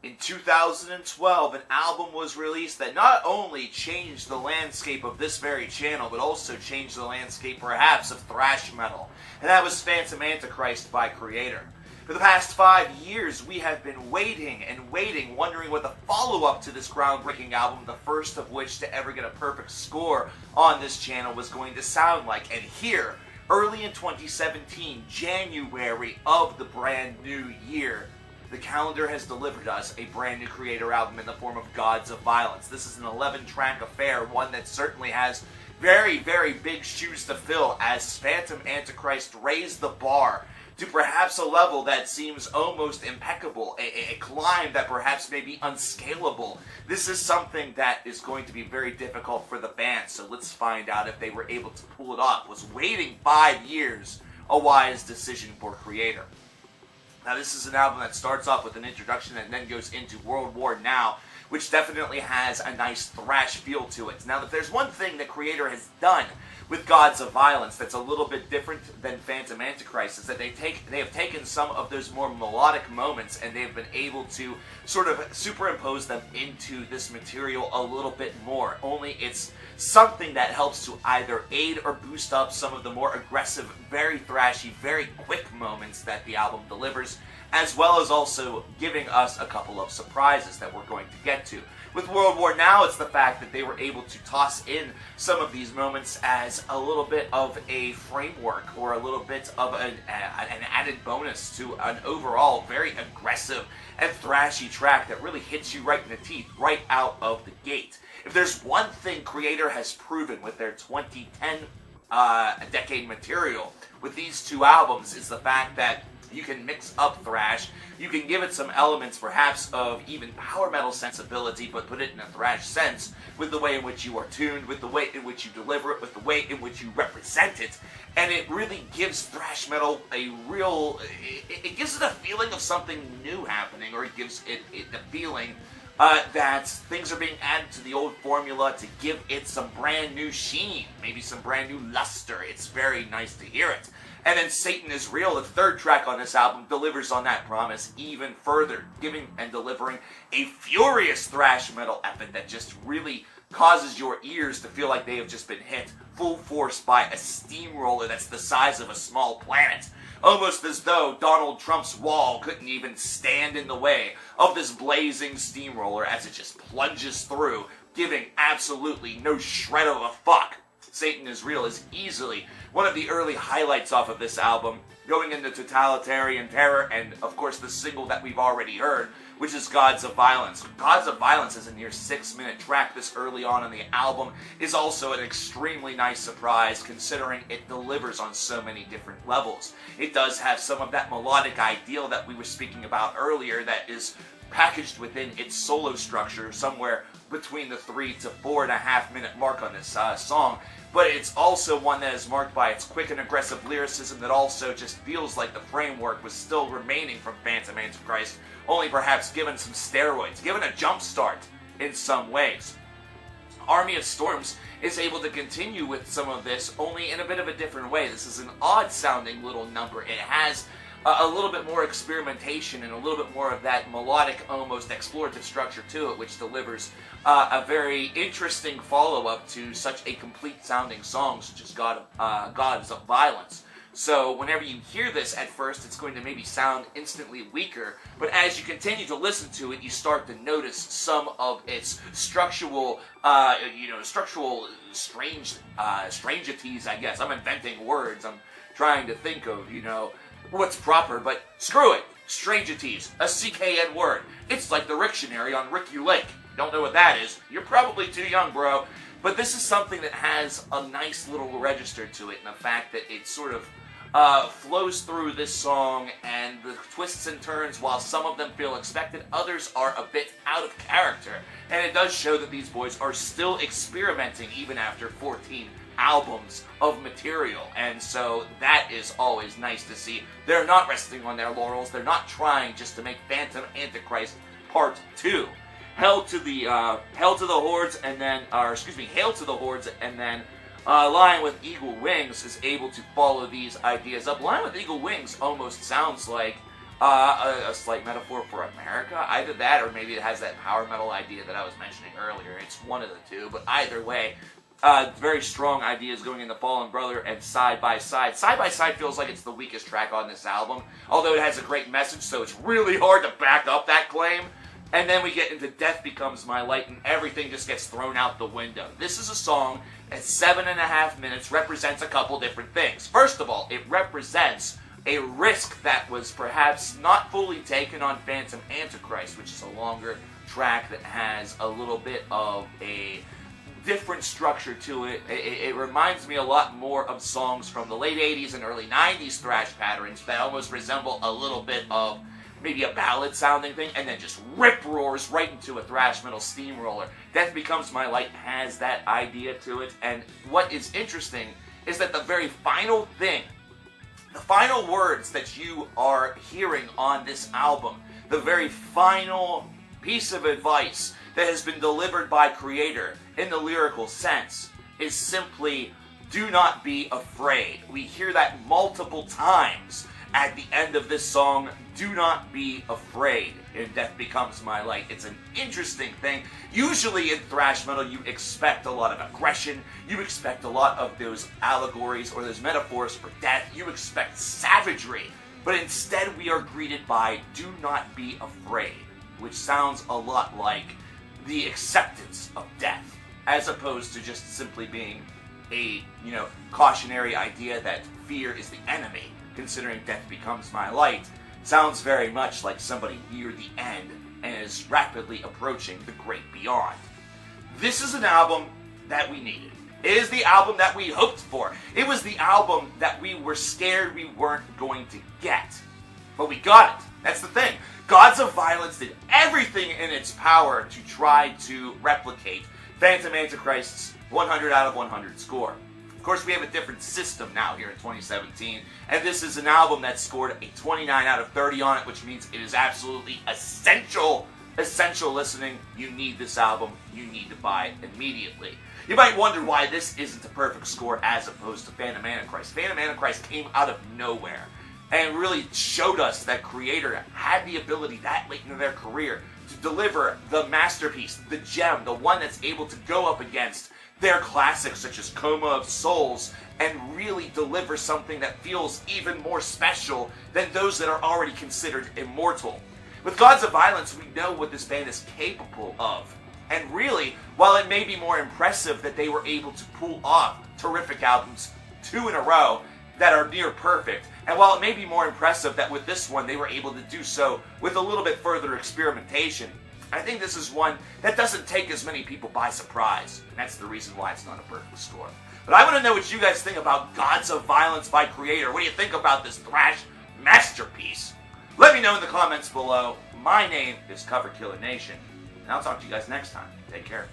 In 2012, an album was released that not only changed the landscape of this very channel, but also changed the landscape, perhaps, of thrash metal. And that was Phantom Antichrist by Kreator. For the past 5 years, we have been waiting and waiting, wondering what the follow-up to this groundbreaking album, the first of which to ever get a perfect score on this channel, was going to sound like. And here, early in 2017, January of the brand new year, the calendar has delivered us a brand new Kreator album in the form of Gods of Violence. This is an 11-track affair, one that certainly has very, very big shoes to fill as Phantom Antichrist raised the bar to perhaps a level that seems almost impeccable, a climb that perhaps may be unscalable. This is something that is going to be very difficult for the band, so let's find out if they were able to pull it off. Was waiting 5 years a wise decision for Kreator? Now, this is an album that starts off with an introduction and then goes into World War Now, which definitely has a nice thrash feel to it. Now, if there's one thing that Kreator has done with Gods of Violence that's a little bit different than Phantom Antichrist, is that they have taken some of those more melodic moments and they've been able to sort of superimpose them into this material a little bit more. Only it's something that helps to either aid or boost up some of the more aggressive, very thrashy, very quick moments that the album delivers, as well as also giving us a couple of surprises that we're going to get to. With World War Now, it's the fact that they were able to toss in some of these moments as a little bit of a framework or a little bit of an added bonus to an overall very aggressive and thrashy track that really hits you right in the teeth, right out of the gate. If there's one thing Kreator has proven with their 2010 decade material with these two albums, is the fact that you can mix up thrash, you can give it some elements perhaps of even power metal sensibility, but put it in a thrash sense with the way in which you are tuned, with the way in which you deliver it, with the way in which you represent it, and it really gives thrash metal a real, it gives it a feeling of something new happening, or it gives it the feeling that things are being added to the old formula to give it some brand new sheen, maybe some brand new luster. It's very nice to hear it. And then Satan is Real, the third track on this album, delivers on that promise even further, giving and delivering a furious thrash metal epic that just really causes your ears to feel like they have just been hit full force by a steamroller that's the size of a small planet. Almost as though Donald Trump's wall couldn't even stand in the way of this blazing steamroller as it just plunges through, giving absolutely no shred of a fuck. Satan is Real is easily one of the early highlights off of this album, going into Totalitarian Terror, and of course the single that we've already heard, which is Gods of Violence. Gods of Violence is a near 6-minute track this early on in the album, is also an extremely nice surprise considering it delivers on so many different levels. It does have some of that melodic ideal that we were speaking about earlier that is packaged within its solo structure somewhere between the 3 to 4.5 minute mark on this song, but it's also one that is marked by its quick and aggressive lyricism that also just feels like the framework was still remaining from Phantom Antichrist, only perhaps given some steroids, given a jump start in some ways. Army of Storms is able to continue with some of this, only in a bit of a different way. This is an odd-sounding little number. It has a little bit more experimentation and a little bit more of that melodic, almost explorative structure to it, which delivers a very interesting follow-up to such a complete-sounding song such as Gods of Violence. So whenever you hear this at first, it's going to maybe sound instantly weaker, but as you continue to listen to it, you start to notice some of its structural strangeties, I guess. I'm inventing words. I'm trying to think of, what's proper, but screw it. Strangeties, a CKN word. It's like the Rictionary on Ricky Lake. Don't know what that is? You're probably too young, bro. But this is something that has a nice little register to it, and the fact that it sort of flows through this song, and the twists and turns, while some of them feel expected, others are a bit out of character. And it does show that these boys are still experimenting even after 14 albums of material, and so that is always nice to see. They're not resting on their laurels. They're not trying just to make Phantom Antichrist Part 2. Hail to the Hordes, and then, Hail to the Hordes, and then Lying with Eagle Wings is able to follow these ideas up. Lying with Eagle Wings almost sounds like A slight metaphor for America. Either that, or maybe it has that power metal idea that I was mentioning earlier. It's one of the two, but either way, very strong ideas going into Fallen Brother and Side by Side. Side by Side feels like it's the weakest track on this album, although it has a great message, so it's really hard to back up that claim. And then we get into Death Becomes My Light, and everything just gets thrown out the window. This is a song at 7.5 minutes, represents a couple different things. First of all, it represents a risk that was perhaps not fully taken on Phantom Antichrist, which is a longer track that has a little bit of a different structure to it. It reminds me a lot more of songs from the late 80s and early 90s thrash patterns that almost resemble a little bit of maybe a ballad sounding thing, and then just rip roars right into a thrash metal steamroller. Death Becomes My Light has that idea to it, and what is interesting is that the very final thing, the final words that you are hearing on this album, the very final piece of advice that has been delivered by Kreator in the lyrical sense is simply, do not be afraid. We hear that multiple times at the end of this song, do not be afraid in Death Becomes My Light. It's an interesting thing. Usually in thrash metal, you expect a lot of aggression, you expect a lot of those allegories or those metaphors for death, you expect savagery, but instead we are greeted by, do not be afraid, which sounds a lot like the acceptance of death, as opposed to just simply being a, cautionary idea that fear is the enemy. Considering Death Becomes My Light sounds very much like somebody near the end and is rapidly approaching the great beyond. This is an album that we needed. It is the album that we hoped for. It was the album that we were scared we weren't going to get. But we got it. That's the thing. Gods of Violence did everything in its power to try to replicate Phantom Antichrist's 100 out of 100 score. Of course, we have a different system now here in 2017, and this is an album that scored a 29 out of 30 on it, which means it is absolutely essential listening. You need this album. You need to buy it immediately. You might wonder why this isn't a perfect score as opposed to Phantom Antichrist. Phantom Antichrist came out of nowhere and really showed us that Kreator had the ability that late into their career to deliver the masterpiece, the gem, the one that's able to go up against their classics such as Coma of Souls and really deliver something that feels even more special than those that are already considered immortal. With Gods of Violence, we know what this band is capable of. And really, while it may be more impressive that they were able to pull off terrific albums 2 in a row that are near perfect, and while it may be more impressive that with this one they were able to do so with a little bit further experimentation, I think this is one that doesn't take as many people by surprise, and that's the reason why it's not a perfect score. But I want to know what you guys think about Gods of Violence by Kreator. What do you think about this thrash masterpiece? Let me know in the comments below. My name is CoverkillerNation, and I'll talk to you guys next time. Take care.